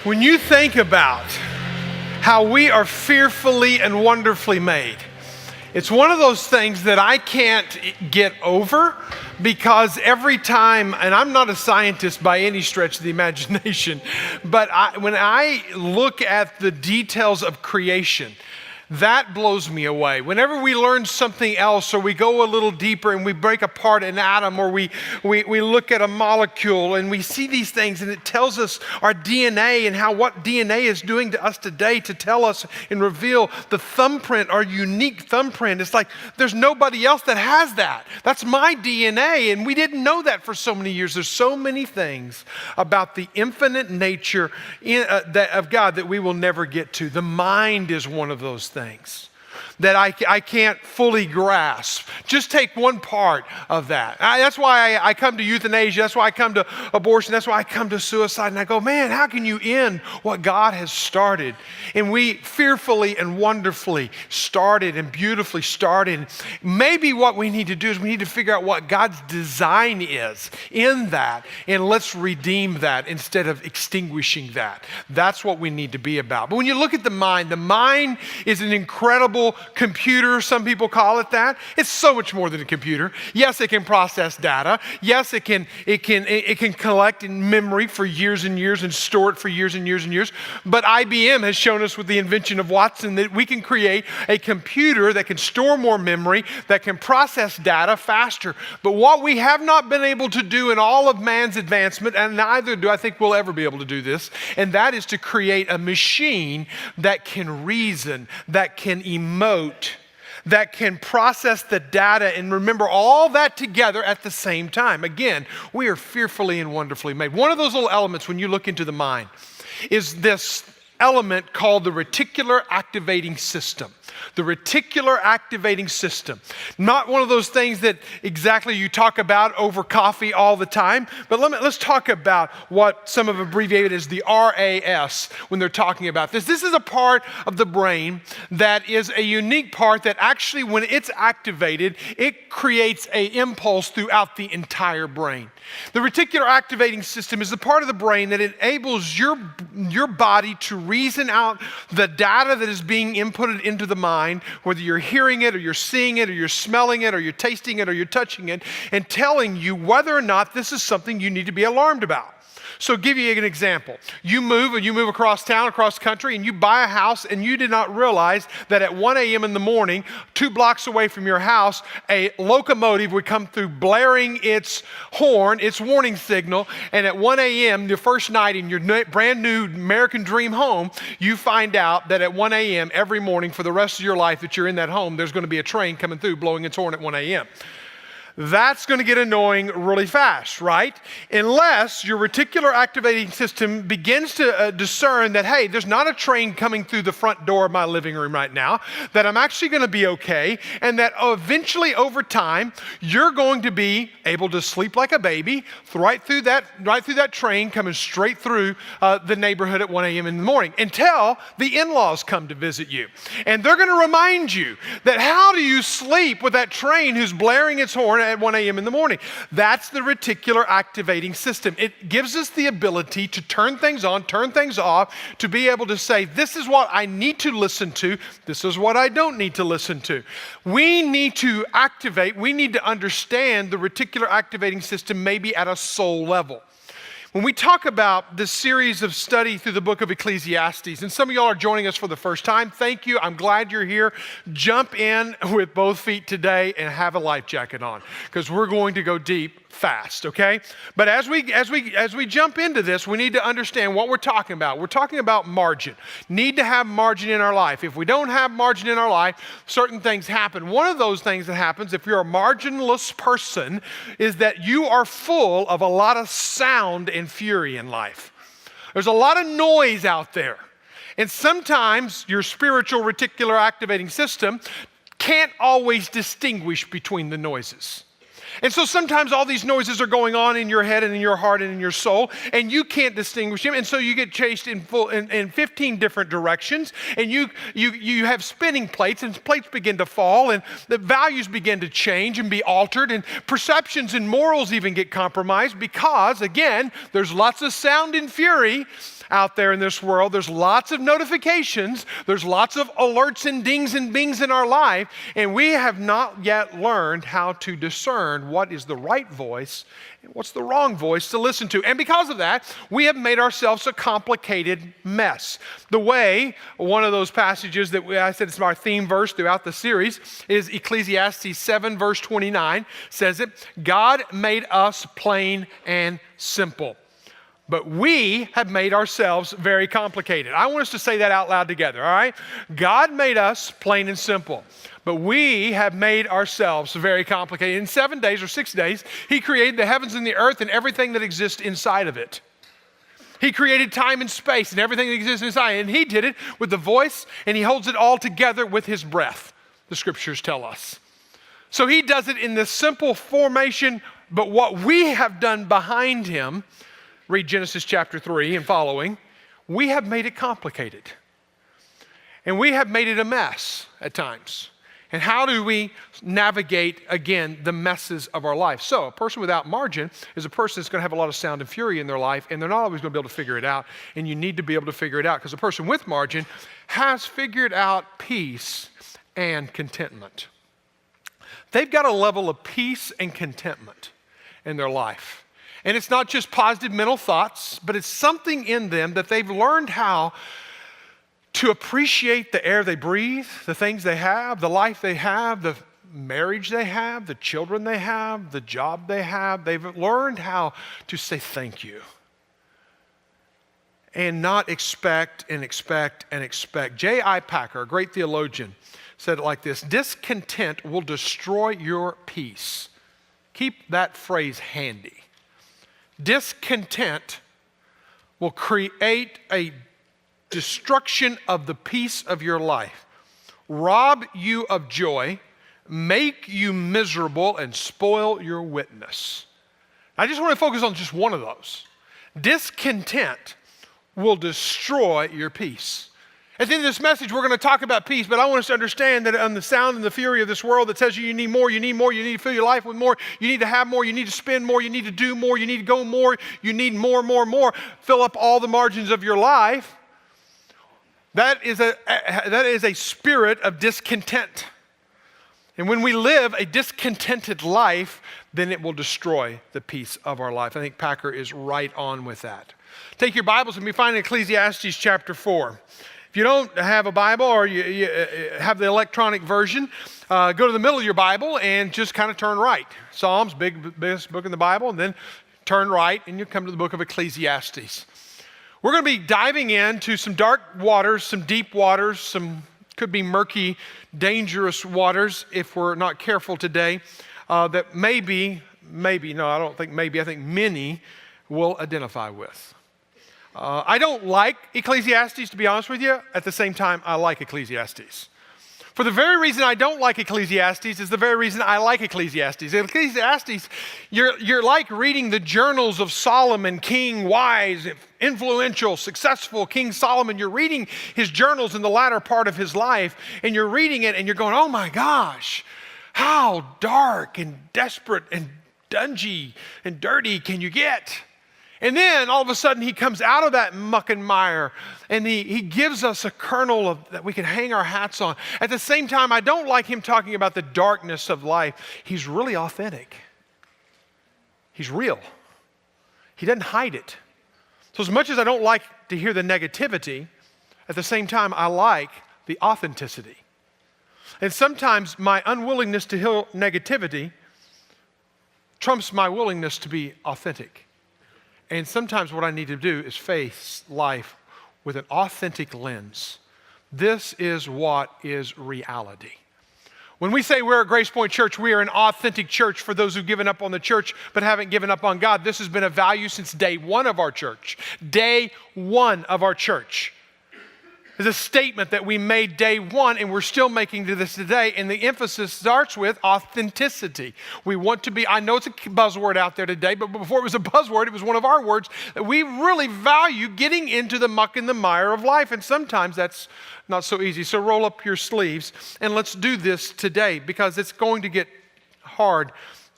When you think about how we are fearfully and wonderfully made, it's one of those things that I can't get over because every time, and I'm not a scientist by any stretch of the imagination, but when I look at the details of creation, that blows me away. Whenever we learn something else or we go a little deeper and we break apart an atom or we look at a molecule and we see these things and it tells us our DNA and how what DNA is doing to us today to tell us and reveal the thumbprint, our unique thumbprint. It's like there's nobody else that has that. That's my DNA, and we didn't know that for so many years. There's so many things about the infinite nature of God that we will never get to. The mind is one of those things that I can't fully grasp. Just take one part of that. That's why I come to euthanasia. That's why I come to abortion. That's why I come to suicide. And I go, man, how can you end what God has started? And we fearfully and wonderfully started and beautifully started. Maybe what we need to do is we need to figure out what God's design is in that, and let's redeem that instead of extinguishing that. That's what we need to be about. But when you look at the mind is an incredible computer, some people call it that. It's so much more than a computer. Yes, it can process data. Yes, it can collect in memory for years and years and store it for years and years and years. But IBM has shown us with the invention of Watson that we can create a computer that can store more memory, that can process data faster. But what we have not been able to do in all of man's advancement, and neither do I think we'll ever be able to do this, and that is to create a machine that can reason, that can emote, that can process the data and remember all that together at the same time. Again, we are fearfully and wonderfully made. One of those little elements when you look into the mind is this element called the reticular activating system. The reticular activating system. Not one of those things that exactly you talk about over coffee all the time, but let's talk about what some have abbreviated as the RAS when they're talking about this. This is a part of the brain that is a unique part that actually when it's activated, it creates an impulse throughout the entire brain. The reticular activating system is the part of the brain that enables your body to reason out the data that is being inputted into the mind, whether you're hearing it or you're seeing it or you're smelling it or you're tasting it or you're touching it, and telling you whether or not this is something you need to be alarmed about. So give you an example. You move across town, across country, and you buy a house, and you did not realize that at 1 a.m. in the morning, 2 blocks away from your house, a locomotive would come through blaring its horn, its warning signal, and at 1 a.m., the first night in your brand new American dream home, you find out that at 1 a.m. every morning for the rest of your life that you're in that home, there's going to be a train coming through blowing its horn at 1 a.m. That's going to get annoying really fast, right? Unless your reticular activating system begins to discern that, hey, there's not a train coming through the front door of my living room right now, that I'm actually going to be okay, and that eventually over time, you're going to be able to sleep like a baby right through that train coming straight through the neighborhood at 1 a.m. in the morning until the in-laws come to visit you. And they're going to remind you that how do you sleep with that train who's blaring its horn at 1 a.m. in the morning? That's the reticular activating system. It gives us the ability to turn things on, turn things off, to be able to say, this is what I need to listen to, this is what I don't need to listen to. We need to understand the reticular activating system maybe at a soul level. When we talk about this series of study through the book of Ecclesiastes, and some of y'all are joining us for the first time, thank you. I'm glad you're here. Jump in with both feet today and have a life jacket on, because we're going to go deep fast, okay? But as we jump into this, we need to understand what we're talking about. We're talking about margin. Need to have margin in our life. If we don't have margin in our life, certain things happen. One of those things that happens if you're a marginless person is that you are full of a lot of sound and fury in life. There's a lot of noise out there. And sometimes your spiritual reticular activating system can't always distinguish between the noises. And so sometimes all these noises are going on in your head and in your heart and in your soul, and you can't distinguish them. And so you get chased in 15 different directions, and you have spinning plates, and plates begin to fall, and the values begin to change and be altered, and perceptions and morals even get compromised because, again, there's lots of sound and fury out there in this world. There's lots of notifications. There's lots of alerts and dings and bings in our life. And we have not yet learned how to discern what is the right voice and what's the wrong voice to listen to. And because of that, we have made ourselves a complicated mess. The way, one of those passages that I said it's our theme verse throughout the series is Ecclesiastes 7 verse 29 says it, God made us plain and simple, but we have made ourselves very complicated. I want us to say that out loud together, all right? God made us plain and simple, but we have made ourselves very complicated. In 7 days or 6 days, He created the heavens and the earth and everything that exists inside of it. He created time and space and everything that exists inside, and He did it with the voice, and He holds it all together with His breath, the scriptures tell us. So He does it in this simple formation, but what we have done behind Him, read Genesis chapter 3 and following, we have made it complicated. And we have made it a mess at times. And how do we navigate, again, the messes of our life? So a person without margin is a person that's going to have a lot of sound and fury in their life, and they're not always going to be able to figure it out. And you need to be able to figure it out, because a person with margin has figured out peace and contentment. They've got a level of peace and contentment in their life. And it's not just positive mental thoughts, but it's something in them that they've learned how to appreciate the air they breathe, the things they have, the life they have, the marriage they have, the children they have, the job they have. They've learned how to say thank you and not expect and expect and expect. J.I. Packer, a great theologian, said it like this: discontent will destroy your peace. Keep that phrase handy. Discontent will create a destruction of the peace of your life, rob you of joy, make you miserable, and spoil your witness. I just want to focus on just one of those. Discontent will destroy your peace. At the end of this message, we're going to talk about peace, but I want us to understand that on the sound and the fury of this world that tells you need more, you need more, you need to fill your life with more, you need to have more, you need to spend more, you need to do more, you need to go more, you need more, more, more. Fill up all the margins of your life. That is a spirit of discontent. And when we live a discontented life, then it will destroy the peace of our life. I think Packer is right on with that. Take your Bibles and we find Ecclesiastes chapter 4. If you don't have a Bible or you have the electronic version, go to the middle of your Bible and just kind of turn right. Psalms, biggest book in the Bible, and then turn right and you come to the book of Ecclesiastes. We're going to be diving into some dark waters, some deep waters, some could be murky, dangerous waters if we're not careful today, that I think many will identify with. I don't like Ecclesiastes, to be honest with you. At the same time, I like Ecclesiastes. For the very reason I don't like Ecclesiastes is the very reason I like Ecclesiastes. In Ecclesiastes, you're like reading the journals of Solomon, king, wise, influential, successful King Solomon. You're reading his journals in the latter part of his life, and you're reading it and you're going, oh my gosh, how dark and desperate and dungy and dirty can you get? And then all of a sudden he comes out of that muck and mire and he gives us a kernel that we can hang our hats on. At the same time, I don't like him talking about the darkness of life. He's really authentic. He's real. He doesn't hide it. So as much as I don't like to hear the negativity, at the same time, I like the authenticity. And sometimes my unwillingness to hear negativity trumps my willingness to be authentic. And sometimes what I need to do is face life with an authentic lens. This is what is reality. When we say we're at Grace Point Church, we are an authentic church for those who've given up on the church but haven't given up on God. This has been a value since day one of our church. Day one of our church. It's a statement that we made day one and we're still making to this today, and the emphasis starts with authenticity. We want to be, I know it's a buzzword out there today, but before it was a buzzword, it was one of our words that we really value getting into the muck and the mire of life, and sometimes that's not so easy. So roll up your sleeves and let's do this today, because it's going to get hard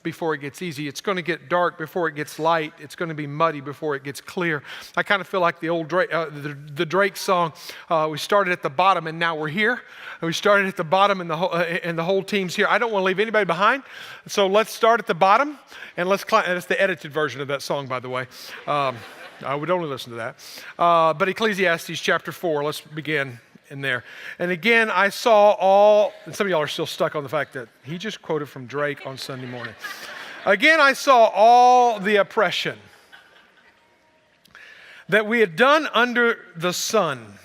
before it gets easy. It's going to get dark before it gets light. It's going to be muddy before it gets clear. I kind of feel like the old Drake, the Drake song. We started at the bottom and now we're here. And we started at the bottom and the whole team's here. I don't want to leave anybody behind, so let's start at the bottom and let's climb. That's the edited version of that song, by the way. I would only listen to that. But Ecclesiastes chapter 4. Let's begin in there. And again, I saw all, and some of y'all are still stuck on the fact that he just quoted from Drake on Sunday morning. Again, I saw all the oppression that we had done under the sun,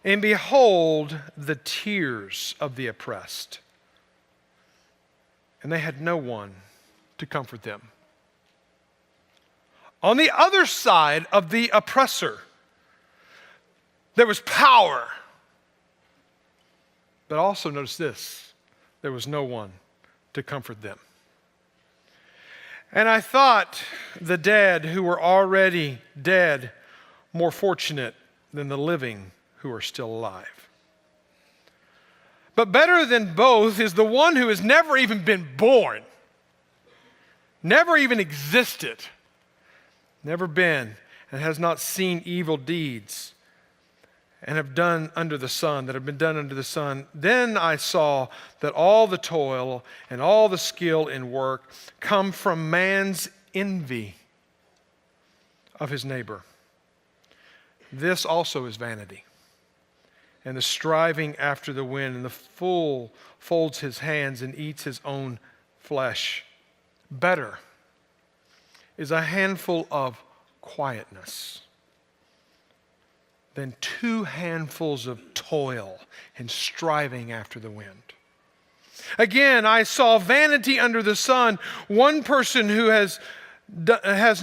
and behold, the tears of the oppressed. And they had no one to comfort them. On the other side of the oppressor, there was power. But also notice this, there was no one to comfort them. And I thought the dead who were already dead more fortunate than the living who are still alive. But better than both is the one who has never even been born, never even existed, never been, and has not seen evil deeds and have done under the sun, that have been done under the sun. Then I saw that all the toil and all the skill in work come from man's envy of his neighbor. This also is vanity, and the striving after the wind, and the fool folds his hands and eats his own flesh. Better is a handful of quietness than 2 handfuls of toil and striving after the wind. Again, I saw vanity under the sun, one person who has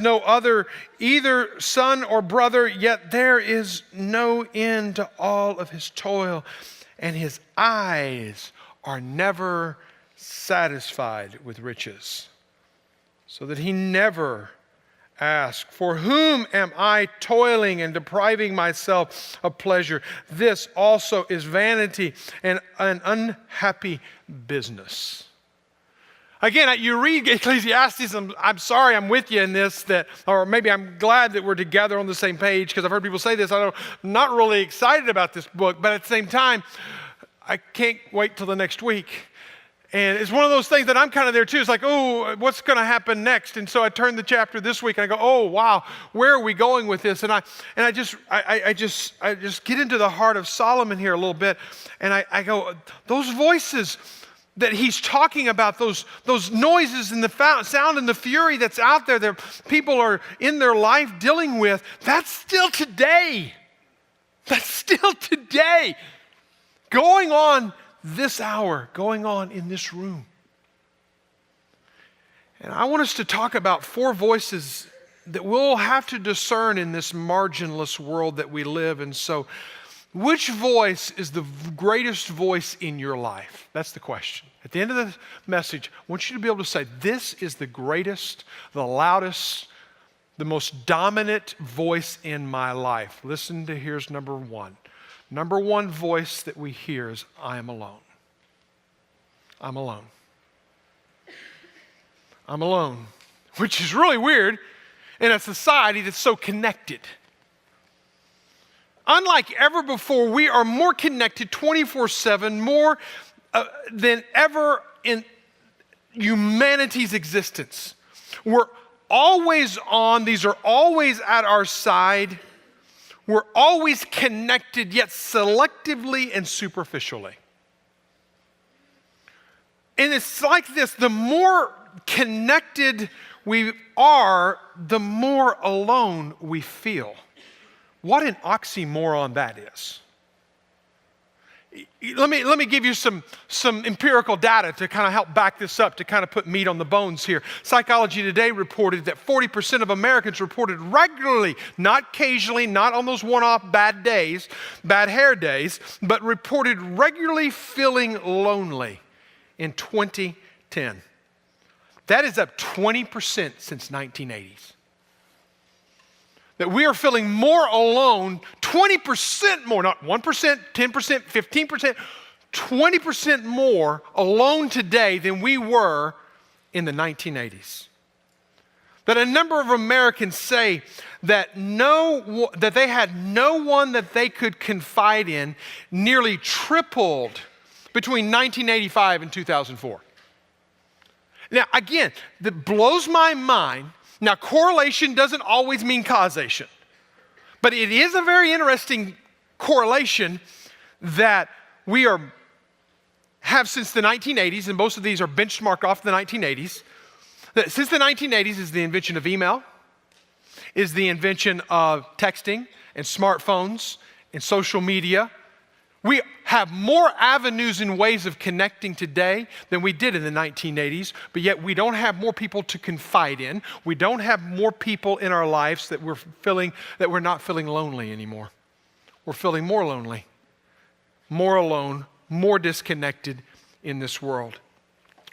no other, either son or brother, yet there is no end to all of his toil, and his eyes are never satisfied with riches, so that he never ask, for whom am I toiling and depriving myself of pleasure? This also is vanity and an unhappy business. Again, you read Ecclesiastes, I'm sorry I'm with you in this, or maybe I'm glad that we're together on the same page, because I've heard people say this. I'm not really excited about this book, but at the same time, I can't wait till the next week. And it's one of those things that I'm kind of there too. It's like, oh, what's going to happen next? And so I turn the chapter this week and I go, oh, wow, where are we going with this? And I just get into the heart of Solomon here a little bit. And I go, those voices that he's talking about, those noises and the sound and the fury that's out there that people are in their life dealing with, that's still today. That's still today. Going on this hour, going on in this room. And I want us to talk about 4 voices that we'll have to discern in this marginless world that we live in. So, which voice is the greatest voice in your life? That's the question. At the end of the message, I want you to be able to say, this is the greatest, the loudest, the most dominant voice in my life. Listen to, here's number 1. Number 1 voice that we hear is, I am alone. I'm alone. I'm alone, which is really weird in a society that's so connected. Unlike ever before, we are more connected 24/7, more than ever in humanity's existence. We're always on. These are always at our side. We're always connected, yet selectively and superficially. And it's like this, the more connected we are, the more alone we feel. What an oxymoron that is. Let me give you some empirical data to kind of help back this up, to kind of put meat on the bones here. Psychology Today reported that 40% of Americans reported regularly, not occasionally, not on those one-off bad days, bad hair days, but reported regularly feeling lonely in 2010. That is up 20% since 1980s. That we are feeling more alone, 20% more, not 1%, 10%, 15%, 20% more alone today than we were in the 1980s. That a number of Americans say that they had no one that they could confide in, nearly tripled between 1985 and 2004. Now, again, that blows my mind. Now, correlation doesn't always mean causation, but it is a very interesting correlation that we have since the 1980s, and most of these are benchmarked off the 1980s. That since the 1980s is the invention of email, is the invention of texting and smartphones and social media. We have more avenues and ways of connecting today than we did in the 1980s, but yet we don't have more people to confide in. We don't have more people in our lives that we're not feeling lonely anymore. We're feeling more lonely, more alone, more disconnected in this world.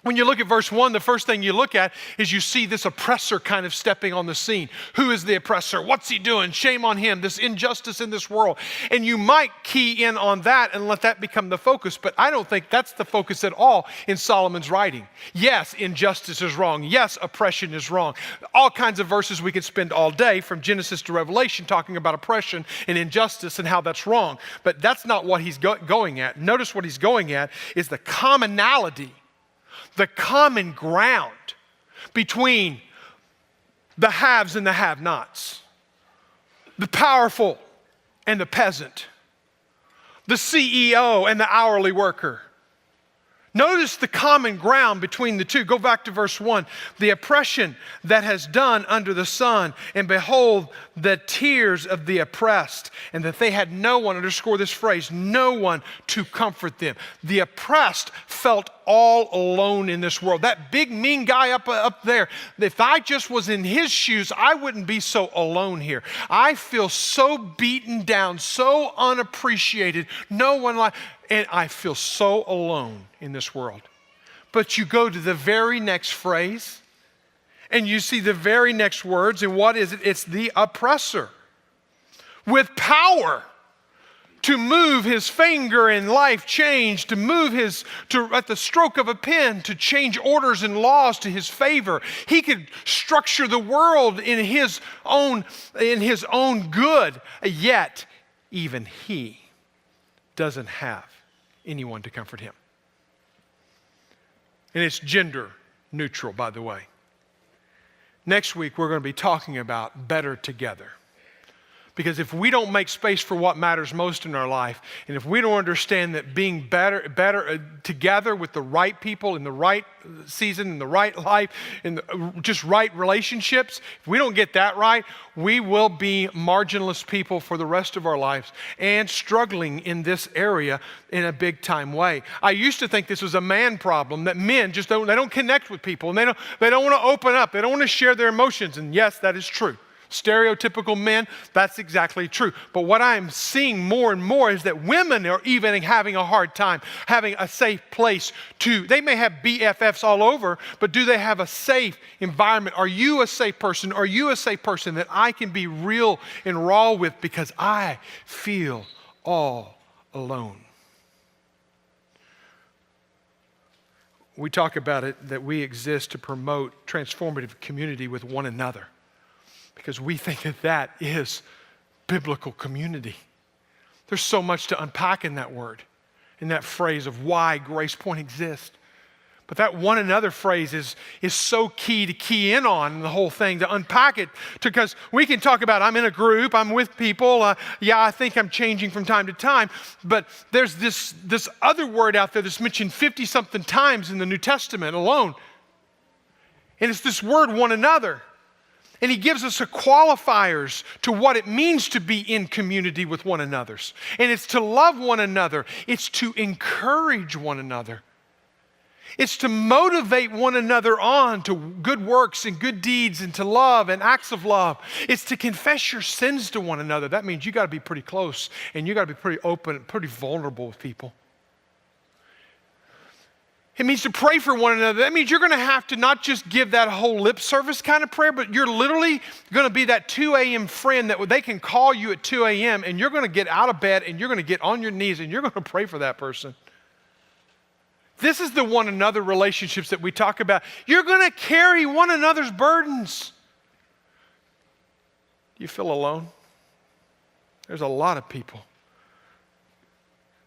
When you look at verse 1, the first thing you look at is you see this oppressor kind of stepping on the scene. Who is the oppressor? What's he doing? Shame on him, this injustice in this world. And you might key in on that and let that become the focus, but I don't think that's the focus at all in Solomon's writing. Yes, injustice is wrong. Yes, oppression is wrong. All kinds of verses we could spend all day from Genesis to Revelation talking about oppression and injustice and how that's wrong. But that's not what he's going at. Notice what he's going at is the commonality, the common ground between the haves and the have-nots, the powerful and the peasant, the CEO and the hourly worker. Notice the common ground between the two. Go back to verse 1. The oppression that has done under the sun, and behold, the tears of the oppressed, and that they had no one, underscore this phrase, no one to comfort them. The oppressed felt all alone in this world. That big mean guy up there, if I just was in his shoes, I wouldn't be so alone here. I feel so beaten down, so unappreciated, no one like, and I feel so alone in this world. But you go to the very next phrase, and you see the very next words, and what is it? It's the oppressor with power to move his finger and life change, to at the stroke of a pen, to change orders and laws to his favor. He could structure the world in his own good, yet even he doesn't have anyone to comfort him. And it's gender neutral, by the way. Next week, we're going to be talking about better together. Because if we don't make space for what matters most in our life, and if we don't understand that being better together with the right people in the right season, in the right life, in just right relationships, if we don't get that right, we will be marginless people for the rest of our lives and struggling in this area in a big time way. I used to think this was a man problem, that men just don't connect with people, and they don't want to open up, they don't want to share their emotions, and yes, that is true. Stereotypical men, that's exactly true. But what I'm seeing more and more is that women are even having a hard time having a safe place they may have BFFs all over, but do they have a safe environment? Are you a safe person? Are you a safe person that I can be real and raw with because I feel all alone? We talk about it that we exist to promote transformative community with one another, because we think that is biblical community. There's so much to unpack in that word, in that phrase of why Grace Point exists. But that one another phrase is so key to key in on the whole thing, to unpack it, because we can talk about, I'm in a group, I'm with people, I think I'm changing from time to time, but there's this other word out there that's mentioned 50-something times in the New Testament alone, and it's this word, one another. And he gives us qualifiers to what it means to be in community with one another. And it's to love one another. It's to encourage one another. It's to motivate one another on to good works and good deeds and to love and acts of love. It's to confess your sins to one another. That means you got to be pretty close and you got to be pretty open and pretty vulnerable with people. It means to pray for one another. That means you're going to have to not just give that whole lip service kind of prayer, but you're literally going to be that 2 a.m. friend that they can call you at 2 a.m. and you're going to get out of bed and you're going to get on your knees and you're going to pray for that person. This is the one another relationships that we talk about. You're going to carry one another's burdens. Do you feel alone? There's a lot of people.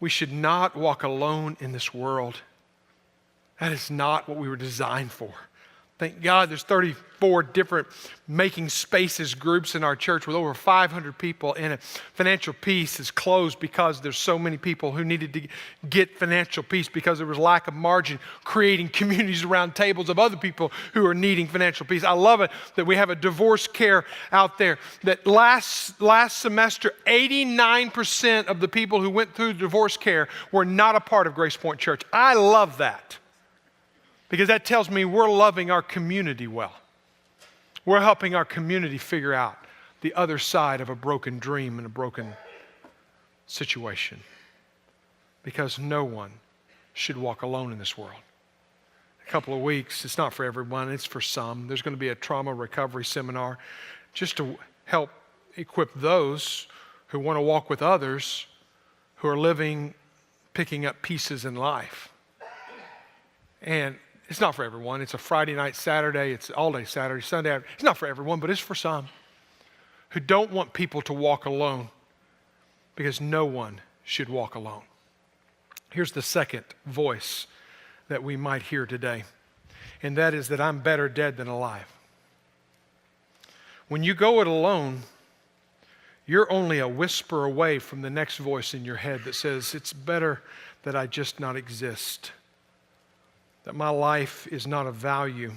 We should not walk alone in this world. That is not what we were designed for. Thank God there's 34 different making spaces groups in our church with over 500 people in it. Financial peace is closed because there's so many people who needed to get financial peace because there was lack of margin, creating communities around tables of other people who are needing financial peace. I love it that we have a divorce care out there. That last semester, 89% of the people who went through divorce care were not a part of Grace Point Church. I love that. Because that tells me we're loving our community well. We're helping our community figure out the other side of a broken dream and a broken situation. Because no one should walk alone in this world. A couple of weeks, it's not for everyone, it's for some. There's going to be a trauma recovery seminar just to help equip those who want to walk with others who are living, picking up pieces in life. And it's not for everyone. It's a Friday night, Saturday. It's all day Saturday, Sunday. It's not for everyone, but it's for some who don't want people to walk alone because no one should walk alone. Here's the second voice that we might hear today, and that is that I'm better dead than alive. When you go it alone, you're only a whisper away from the next voice in your head that says, it's better that I just not exist. That my life is not of value.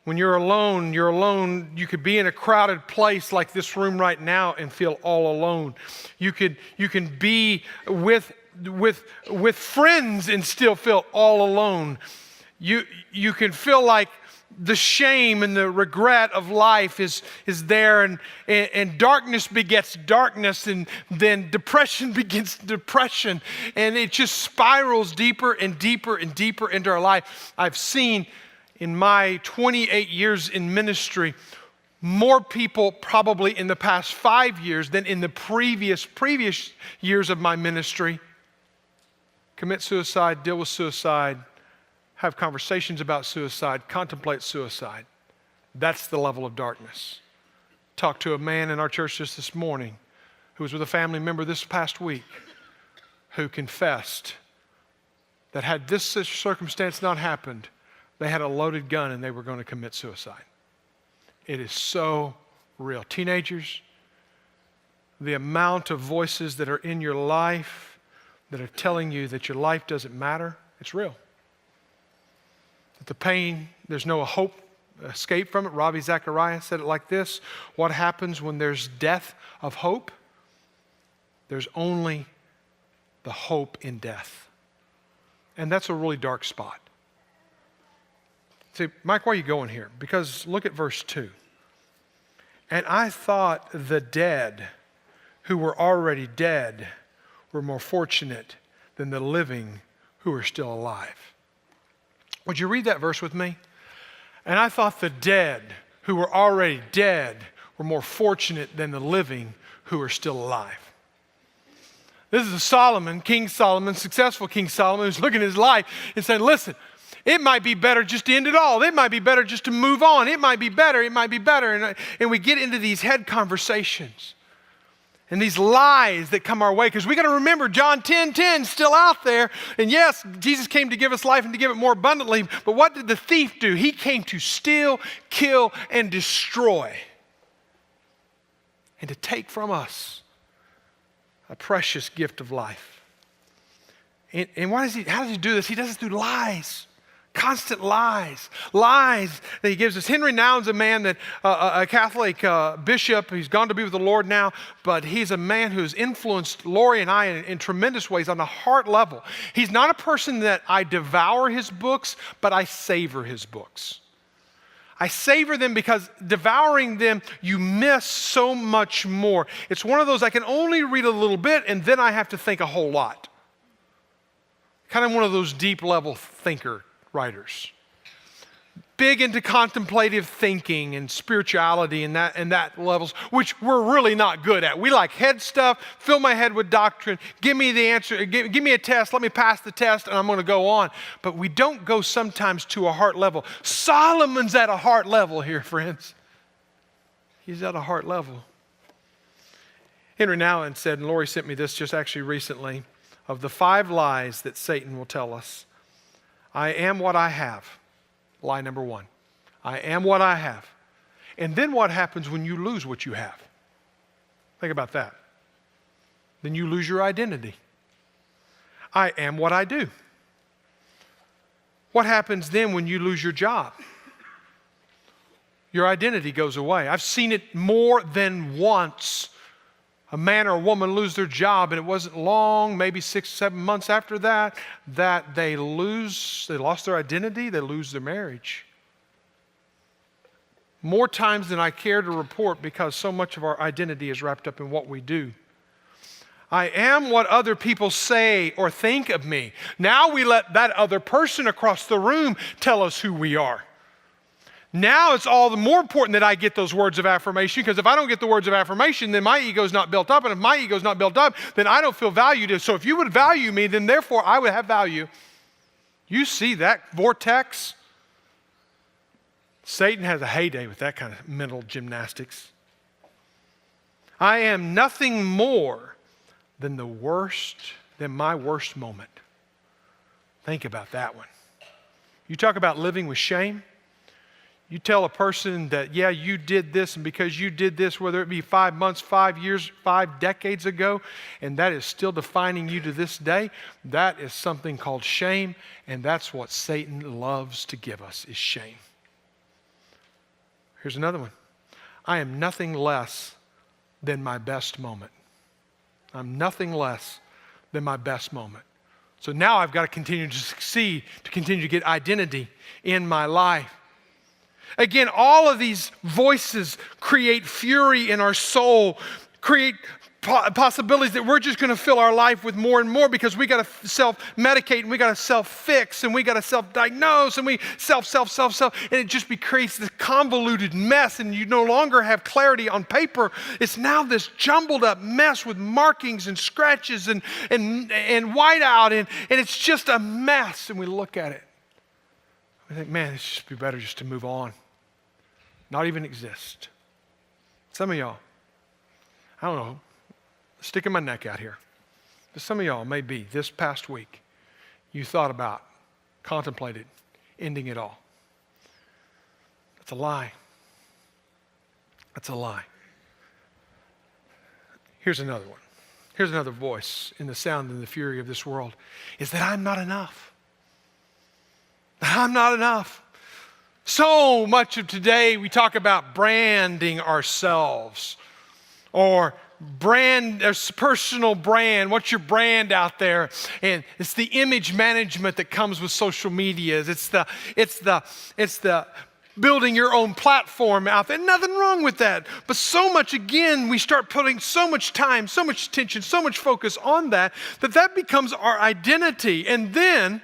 When you're alone, you could be in a crowded place like this room right now and feel all alone. You can be with friends and still feel all alone. You can feel like the shame and the regret of life is there, and darkness begets darkness, and then depression begets depression, and it just spirals deeper and deeper and deeper into our life. I've seen in my 28 years in ministry more people probably in the past 5 years than in the previous years of my ministry commit suicide, deal with suicide, have conversations about suicide, contemplate suicide. That's the level of darkness. Talked to a man in our church just this morning who was with a family member this past week who confessed that had this circumstance not happened, they had a loaded gun and they were going to commit suicide. It is so real. Teenagers, the amount of voices that are in your life that are telling you that your life doesn't matter, it's real. The pain, there's no hope, escape from it. Ravi Zacharias said it like this: what happens when there's death of hope? There's only the hope in death. And that's a really dark spot. See, Mike, why are you going here? Because look at verse 2. And I thought the dead who were already dead were more fortunate than the living who are still alive. Would you read that verse with me? And I thought the dead who were already dead were more fortunate than the living who are still alive. This is Solomon, King Solomon, successful King Solomon, who's looking at his life and saying, listen, it might be better just to end it all. It might be better just to move on. It might be better. It might be better. And we get into these head conversations and these lies that come our way, because we got to remember John 10:10 still out there. And yes, Jesus came to give us life and to give it more abundantly. But what did the thief do? He came to steal, kill, and destroy, and to take from us a precious gift of life. And how does he do this? He does it through lies. Constant lies that he gives us. Henry Nouwen's a man that, a Catholic bishop, he's gone to be with the Lord now, but he's a man who's influenced Lori and I in tremendous ways on the heart level. He's not a person that I devour his books, but I savor his books. I savor them because devouring them, you miss so much more. It's one of those I can only read a little bit and then I have to think a whole lot. Kind of one of those deep level thinker writers. big into contemplative thinking and spirituality and that levels, which we're really not good at. We like head stuff, fill my head with doctrine, give me the answer, give me a test, let me pass the test, and I'm going to go on. But we don't go sometimes to a heart level. Solomon's at a heart level here, friends. He's at a heart level. Henry Nouwen said, and Lori sent me this just actually recently, of the 5 lies that Satan will tell us. I am what I have. Lie number 1. I am what I have. And then what happens when you lose what you have? Think about that. Then you lose your identity. I am what I do. What happens then when you lose your job? Your identity goes away. I've seen it more than once. A man or a woman lose their job, and it wasn't long, maybe 6, 7 months after that, that they lost their identity, they lose their marriage. More times than I care to report, because so much of our identity is wrapped up in what we do. I am what other people say or think of me. Now we let that other person across the room tell us who we are. Now it's all the more important that I get those words of affirmation, because if I don't get the words of affirmation, then my ego's not built up. And if my ego's not built up, then I don't feel valued. So if you would value me, then therefore I would have value. You see that vortex? Satan has a heyday with that kind of mental gymnastics. I am nothing more than my worst moment. Think about that one. You talk about living with shame. You tell a person that, yeah, you did this, and because you did this, whether it be 5 months, 5 years, 5 decades ago, and that is still defining you to this day, that is something called shame, and that's what Satan loves to give us, is shame. Here's another one. I am nothing less than my best moment. I'm nothing less than my best moment. So now I've got to continue to succeed, to continue to get identity in my life. Again, all of these voices create fury in our soul, create possibilities that we're just going to fill our life with more and more, because we got to self-medicate, and we got to self-fix, and we got to self-diagnose, and we self, and it just creates this convoluted mess, and you no longer have clarity on paper. It's now this jumbled up mess with markings and scratches and whiteout, and it's just a mess, and we look at it. I think, man, it's just be better just to move on. Not even exist. Some of y'all, I don't know, sticking my neck out here. But some of y'all maybe this past week, you thought about, contemplated, ending it all. That's a lie. That's a lie. Here's another one. Here's another voice in the sound and the fury of this world, is that I'm not enough. I'm not enough. So much of today we talk about branding ourselves, or personal brand. What's your brand out there? And it's the image management that comes with social media. It's the building your own platform out there. Nothing wrong with that. But so much, again, we start putting so much time, so much attention, so much focus on that becomes our identity. And then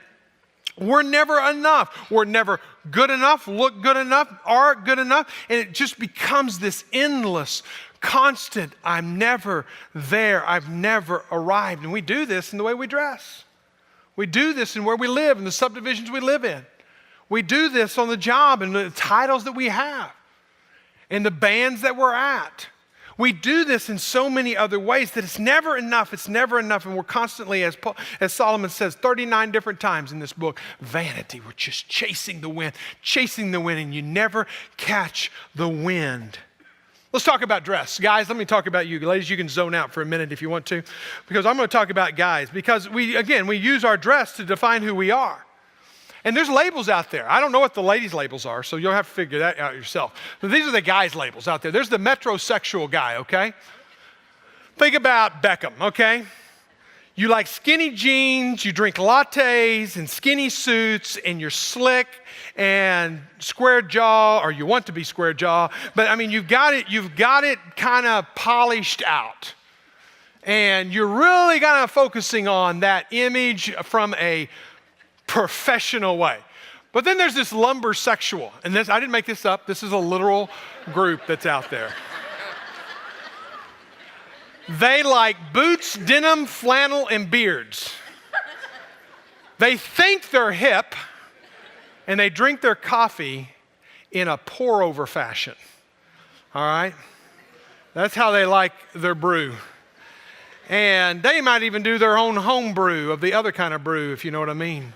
we're never enough. We're never good enough, look good enough, are good enough. And it just becomes this endless, constant, I'm never there. I've never arrived. And we do this in the way we dress. We do this in where we live, in the subdivisions we live in. We do this on the job and the titles that we have, and the bands that we're at. We do this in so many other ways that it's never enough. It's never enough. And we're constantly, as Solomon says 39 different times in this book, vanity. We're just chasing the wind, and you never catch the wind. Let's talk about dress. Guys, let me talk about you. Ladies, you can zone out for a minute if you want to, because I'm going to talk about guys, because we use our dress to define who we are. And there's labels out there. I don't know what the ladies' labels are, so you'll have to figure that out yourself. But these are the guys' labels out there. There's the metrosexual guy, okay? Think about Beckham, okay? You like skinny jeans, you drink lattes and skinny suits, and you're slick and square jaw, or you want to be square jaw. But I mean, you've got it kind of polished out. And you're really kind of focusing on that image from a professional way. But then there's this lumber sexual. And this, I didn't make this up. This is a literal group that's out there. They like boots, denim, flannel, and beards. They think they're hip, and they drink their coffee in a pour-over fashion. All right? That's how they like their brew. And they might even do their own home brew of the other kind of brew, if you know what I mean.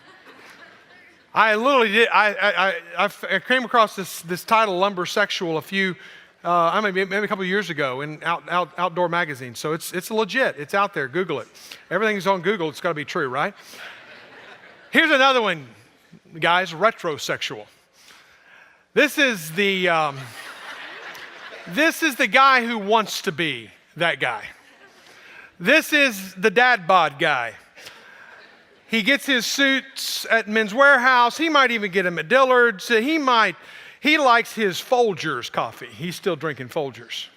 I literally did. I came across this title, Lumber Sexual, maybe a couple of years ago in Outdoor Magazine. So it's legit. It's out there. Google it. Everything's on Google. It's got to be true, right? Here's another one, guys. Retrosexual. This is the guy who wants to be that guy. This is the dad bod guy. He gets his suits at Men's Warehouse. He might even get them at Dillard's. He likes his Folgers coffee. He's still drinking Folgers.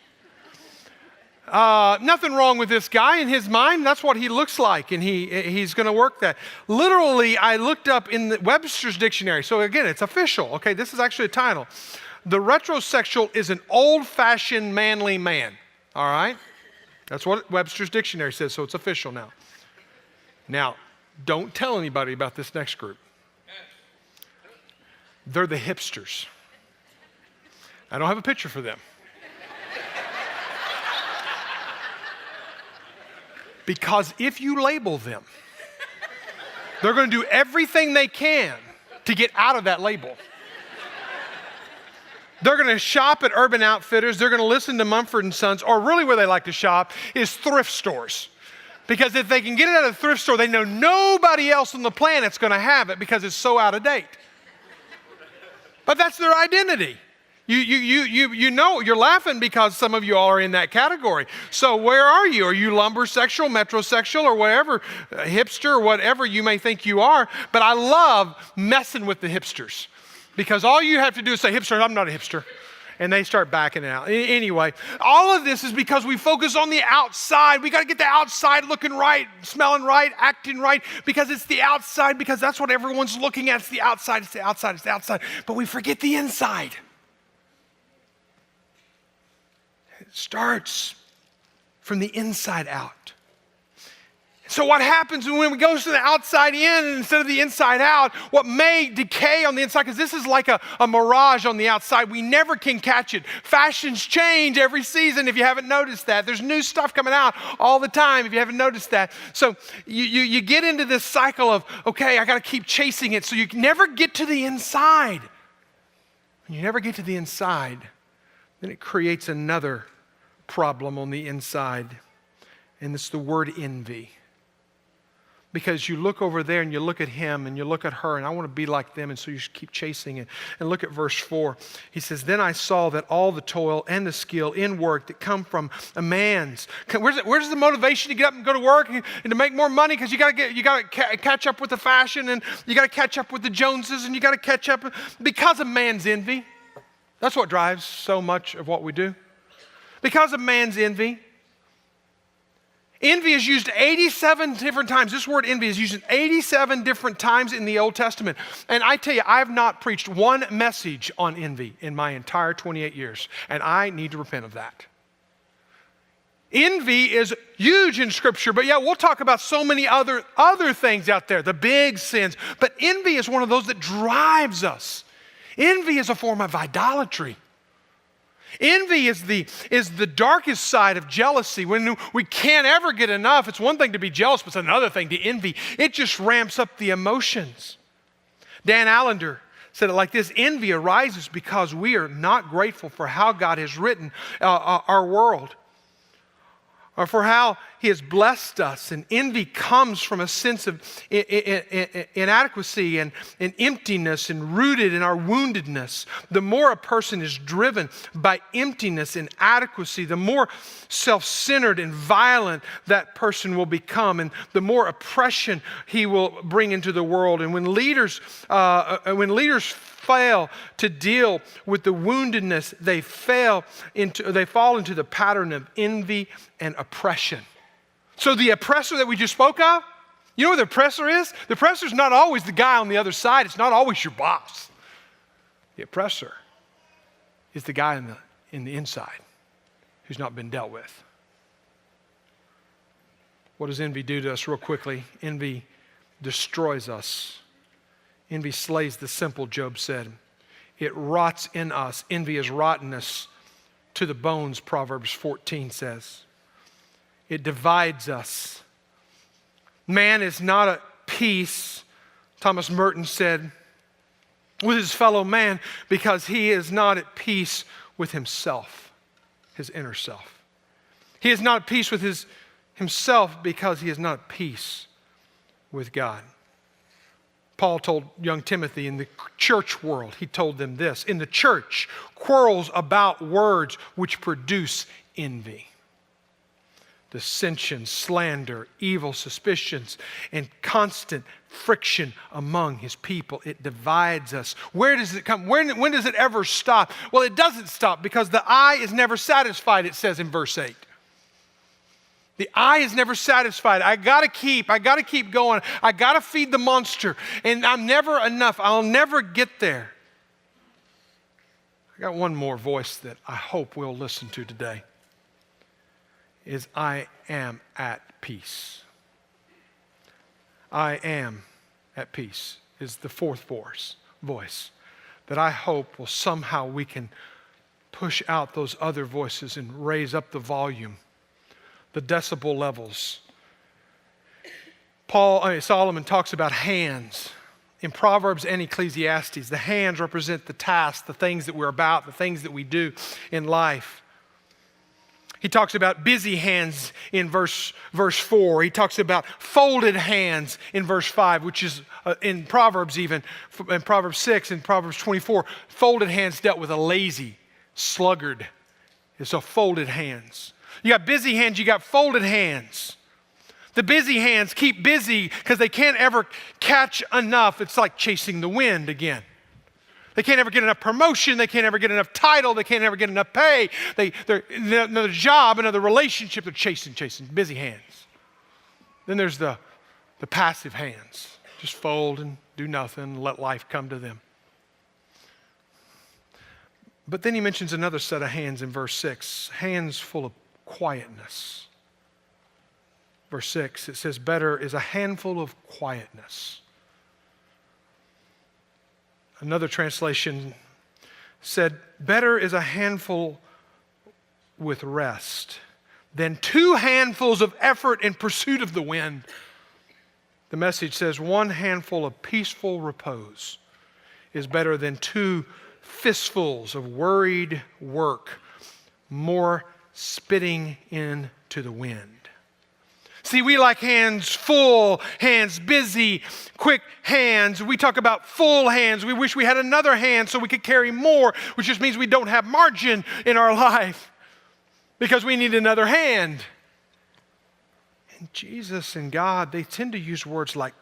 Nothing wrong with this guy in his mind. That's what he looks like, and he's going to work that. Literally, I looked up in the Webster's dictionary. So again, it's official. Okay, this is actually a title. The retrosexual is an old-fashioned manly man. All right? That's what Webster's dictionary says, so it's official now. Now, don't tell anybody about this next group. They're the hipsters. I don't have a picture for them. Because if you label them, they're going to do everything they can to get out of that label. They're going to shop at Urban Outfitters. They're going to listen to Mumford & Sons, or really where they like to shop is thrift stores. Because if they can get it at a thrift store, they know nobody else on the planet's going to have it because it's so out of date. But that's their identity. You know, you're laughing because some of you all are in that category. So where are you? Are you lumbersexual, metrosexual, or whatever, hipster, or whatever you may think you are? But I love messing with the hipsters because all you have to do is say, hipster, I'm not a hipster. And they start backing it out. Anyway, all of this is because we focus on the outside. We got to get the outside looking right, smelling right, acting right, because it's the outside, because that's what everyone's looking at. It's the outside, it's the outside, it's the outside. But we forget the inside. It starts from the inside out. So what happens when we go to the outside in instead of the inside out, what may decay on the inside, because this is like a mirage on the outside. We never can catch it. Fashions change every season if you haven't noticed that. There's new stuff coming out all the time if you haven't noticed that. So you get into this cycle of, okay, I got to keep chasing it. So you never get to the inside. When you never get to the inside, then it creates another problem on the inside, and it's the word envy. Because you look over there and you look at him and you look at her, and I want to be like them, and so you should keep chasing it. And look at verse 4. He says, then I saw that all the toil and the skill in work that come from a man's. Where's the motivation to get up and go to work and to make more money? Because you got to catch up with the fashion, and you got to catch up with the Joneses, and you got to catch up because of man's envy. That's what drives so much of what we do. Because of man's envy. Envy is used 87 different times. This word envy is used 87 different times in the Old Testament. And I tell you, I have not preached one message on envy in my entire 28 years. And I need to repent of that. Envy is huge in Scripture, but yeah, we'll talk about so many other things out there, the big sins. But envy is one of those that drives us. Envy is a form of idolatry. Envy is the darkest side of jealousy. When we can't ever get enough, it's one thing to be jealous, but it's another thing to envy. It just ramps up the emotions. Dan Allender said it like this: envy arises because we are not grateful for how God has written our world, or for how He has blessed us. And envy comes from a sense of inadequacy and emptiness, and rooted in our woundedness. The more a person is driven by emptiness and inadequacy, the more self-centered and violent that person will become, and the more oppression he will bring into the world. And when leaders fail to deal with the woundedness, they fall into the pattern of envy and oppression. So the oppressor that we just spoke of, You know what the oppressor is? The oppressor is not always the guy on the other side. It's not always your boss. The oppressor is the guy in the inside who's not been dealt with. What does envy do to us real quickly? Envy destroys us. Envy slays the simple, Job said. It rots in us. Envy is rottenness to the bones, Proverbs 14 says. It divides us. Man is not at peace, Thomas Merton said, with his fellow man because he is not at peace with himself, his inner self. He is not at peace with himself because he is not at peace with God. Paul told young Timothy in the church world, he told them this, in the church, quarrels about words which produce envy. Dissension, slander, evil suspicions, and constant friction among his people. It divides us. Where does it come? When does it ever stop? Well, it doesn't stop because the eye is never satisfied, it says in verse 8. The eye is never satisfied. I gotta keep going. I gotta feed the monster. And I'm never enough. I'll never get there. I got one more voice that I hope we'll listen to today. Is I am at peace. I am at peace is the fourth voice that I hope will somehow we can push out those other voices and raise up the volume, the decibel levels. Solomon talks about hands. In Proverbs and Ecclesiastes, the hands represent the tasks, the things that we're about, the things that we do in life. He talks about busy hands in verse 4. He talks about folded hands in verse 5, which is in Proverbs even, in Proverbs 6 and Proverbs 24. Folded hands dealt with a lazy sluggard. It's a folded hands. You got busy hands, you got folded hands. The busy hands keep busy because they can't ever catch enough. It's like chasing the wind again. They can't ever get enough promotion. They can't ever get enough title. They can't ever get enough pay. They're another job, another relationship. They're chasing. Busy hands. Then there's the passive hands. Just fold and do nothing and let life come to them. But then he mentions another set of hands in verse 6. Hands full of quietness. Verse 6, it says, better is a handful of quietness. Another translation said, better is a handful with rest than 2 handfuls of effort in pursuit of the wind. The Message says, 1 handful of peaceful repose is better than 2 fistfuls of worried work, more spitting into the wind. See, we like hands full, hands busy, quick hands. We talk about full hands. We wish we had another hand so we could carry more, which just means we don't have margin in our life because we need another hand. And Jesus and God, they tend to use words like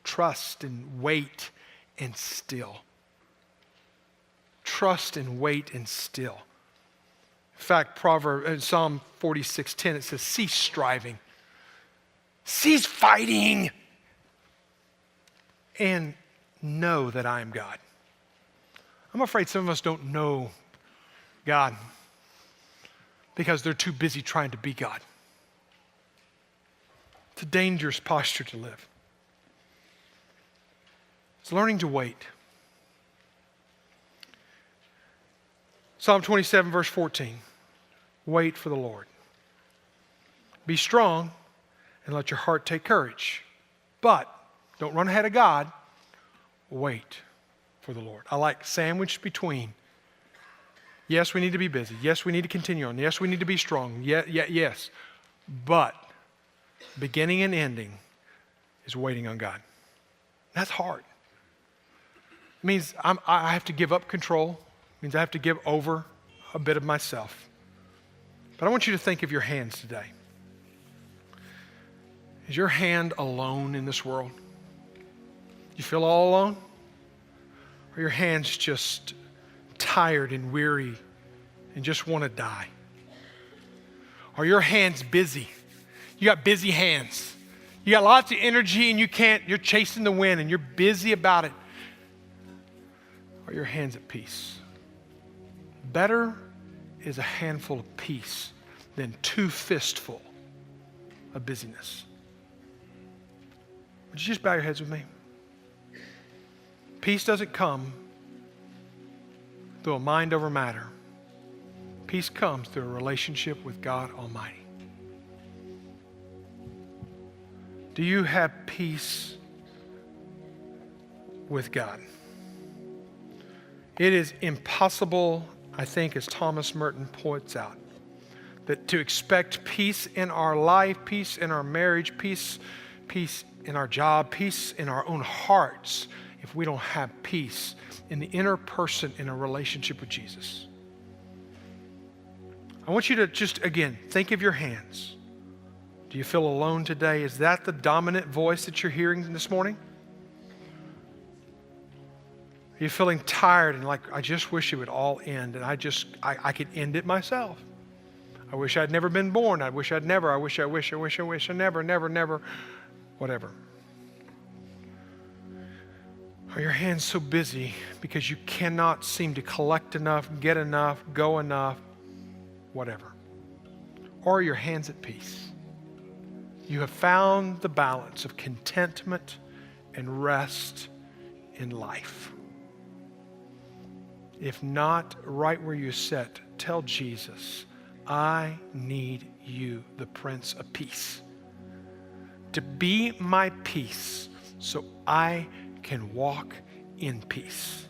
trust and wait and still. Trust and wait and still. In fact, Psalm 46:10, it says, cease striving. Cease fighting and know that I am God. I'm afraid some of us don't know God because they're too busy trying to be God. It's a dangerous posture to live. It's learning to wait. Psalm 27, verse 14. Wait for the Lord. Be strong and let your heart take courage. But don't run ahead of God. Wait for the Lord. I like sandwiched between. Yes, we need to be busy. Yes, we need to continue on. Yes, we need to be strong. Yes. But beginning and ending is waiting on God. That's hard. It means I have to give up control. It means I have to give over a bit of myself. But I want you to think of your hands today. Is your hand alone in this world? You feel all alone? Or your hands just tired and weary and just want to die? Are your hands busy? You got busy hands. You got lots of energy and you're chasing the wind and you're busy about it. Are your hands at peace? Better is a handful of peace than 2 fistfuls of busyness. Would you just bow your heads with me? Peace doesn't come through a mind over matter. Peace comes through a relationship with God Almighty. Do you have peace with God? It is impossible, I think, as Thomas Merton points out, that to expect peace in our life, peace in our marriage, peace in our job, peace in our own hearts, if we don't have peace in the inner person in a relationship with Jesus. I want you to just, again, think of your hands. Do you feel alone today? Is that the dominant voice that you're hearing this morning? Are you feeling tired and like, I just wish it would all end and I could end it myself? I wish I'd never been born. I wish I never, whatever. Are your hands so busy because you cannot seem to collect enough, get enough, go enough, whatever? Or are your hands at peace? You have found the balance of contentment and rest in life. If not, right where you sit, tell Jesus, I need you, the Prince of Peace, to be my peace so I can walk in peace.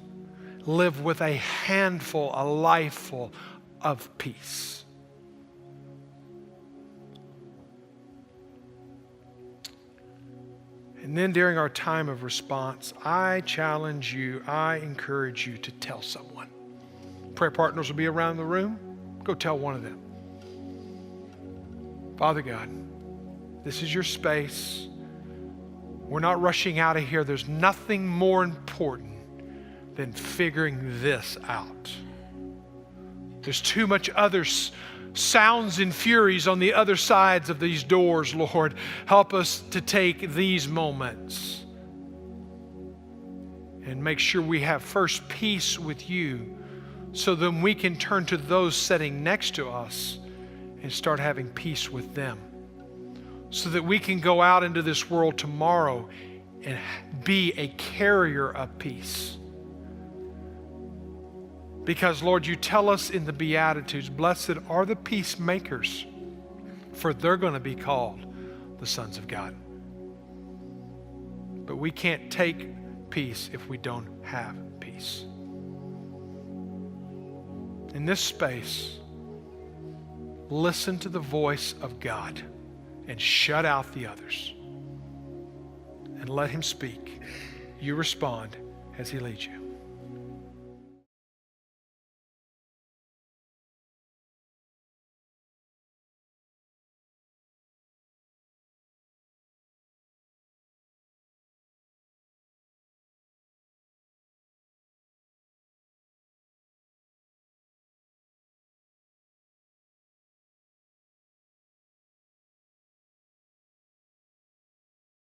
Live with a handful, a life full of peace. And then during our time of response, I challenge you, I encourage you to tell someone. Prayer partners will be around the room. Go tell one of them. Father God, this is your space. We're not rushing out of here. There's nothing more important than figuring this out. There's too much other sounds and furies on the other sides of these doors, Lord. Help us to take these moments and make sure we have first peace with you so then we can turn to those sitting next to us and start having peace with them so that we can go out into this world tomorrow and be a carrier of peace. Because, Lord, you tell us in the Beatitudes, blessed are the peacemakers, for they're going to be called the sons of God. But we can't take peace if we don't have peace. In this space, listen to the voice of God and shut out the others. And let him speak. You respond as he leads you.